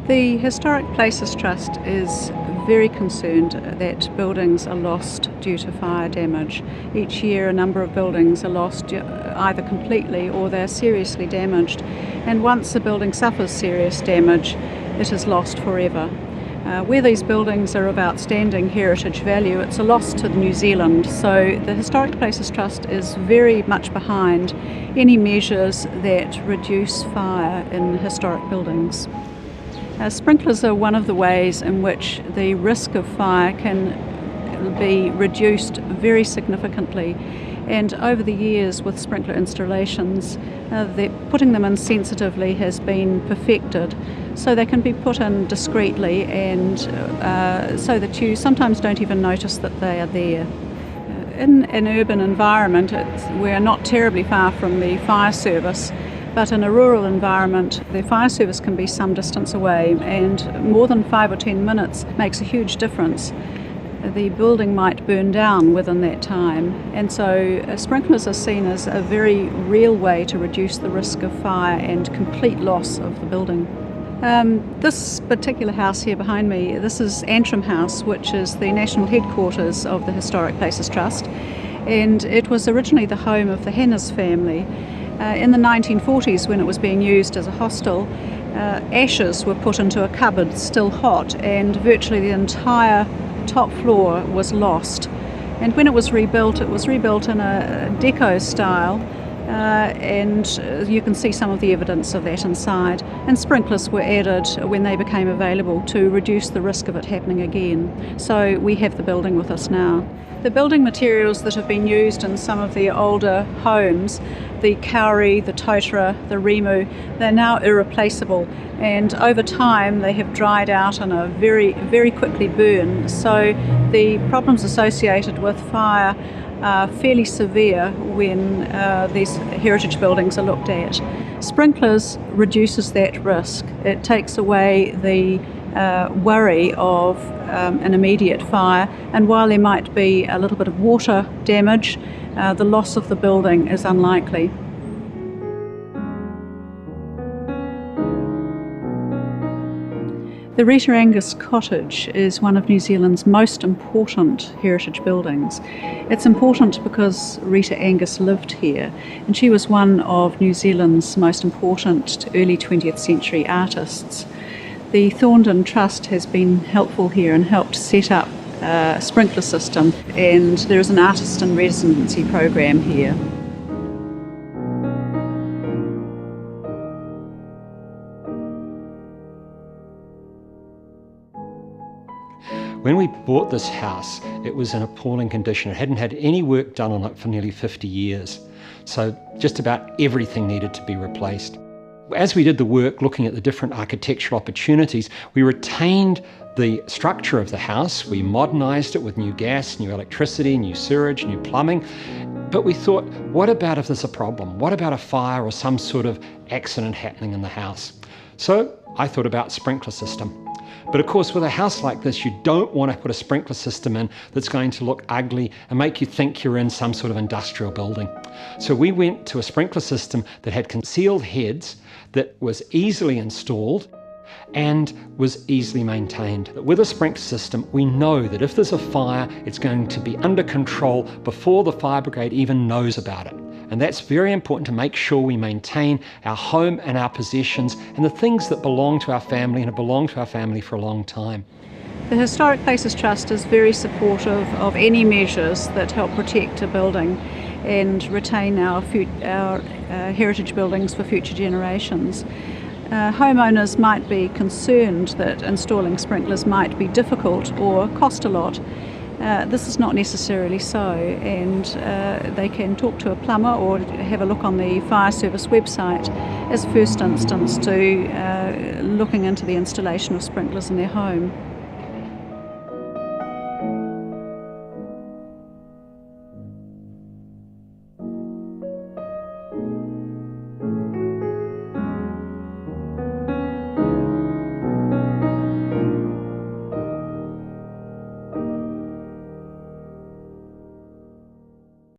The Historic Places Trust is very concerned that buildings are lost due to fire damage. Each year a number of buildings are lost either completely or they're seriously damaged, and once a building suffers serious damage it is lost forever. Where these buildings are of outstanding heritage value, it's a loss to New Zealand, so the Historic Places Trust is very much behind any measures that reduce fire in historic buildings. Sprinklers are one of the ways in which the risk of fire can be reduced very significantly, and over the years with sprinkler installations, putting them in sensitively has been perfected, so they can be put in discreetly and so that you sometimes don't even notice that they are there. In an urban environment, we're not terribly far from the fire service, but in a rural environment the fire service can be some distance away, and more than 5 or 10 minutes makes a huge difference. The building might burn down within that time, and so sprinklers are seen as a very real way to reduce the risk of fire and complete loss of the building. This particular house here behind me, this is Antrim House, which is the national headquarters of the Historic Places Trust, and it was originally the home of the Hannahs family. In the 1940s, when it was being used as a hostel, ashes were put into a cupboard still hot, and virtually the entire top floor was lost. And when it was rebuilt in a deco style, and you can see some of the evidence of that inside, and sprinklers were added when they became available to reduce the risk of it happening again. So we have the building with us now. The building materials that have been used in some of the older homes, the kauri, the totara, the rimu, they're now irreplaceable, and over time they have dried out and are very, very quickly burn. So the problems associated with fire are fairly severe when these heritage buildings are looked at. Sprinklers reduces that risk. It takes away the worry of an immediate fire, and while there might be a little bit of water damage, the loss of the building is unlikely. The Rita Angus Cottage is one of New Zealand's most important heritage buildings. It's important because Rita Angus lived here, and she was one of New Zealand's most important early 20th century artists. The Thorndon Trust has been helpful here and helped set up a sprinkler system, and there is an artist in residency program here. When we bought this house, it was in appalling condition. It hadn't had any work done on it for nearly 50 years. So just about everything needed to be replaced. As we did the work looking at the different architectural opportunities, we retained the structure of the house. We modernised it with new gas, new electricity, new sewage, new plumbing. But we thought, what about if there's a problem? What about a fire or some sort of accident happening in the house? So I thought about sprinkler system. But of course, with a house like this, you don't want to put a sprinkler system in that's going to look ugly and make you think you're in some sort of industrial building. So we went to a sprinkler system that had concealed heads, that was easily installed and was easily maintained. With a sprinkler system, we know that if there's a fire, it's going to be under control before the fire brigade even knows about it. And that's very important to make sure we maintain our home and our possessions and the things that belong to our family and have belonged to our family for a long time. The Historic Places Trust is very supportive of any measures that help protect a building and retain our heritage buildings for future generations. Homeowners might be concerned that installing sprinklers might be difficult or cost a lot. This is not necessarily so, and they can talk to a plumber or have a look on the fire service website as a first instance to looking into the installation of sprinklers in their home.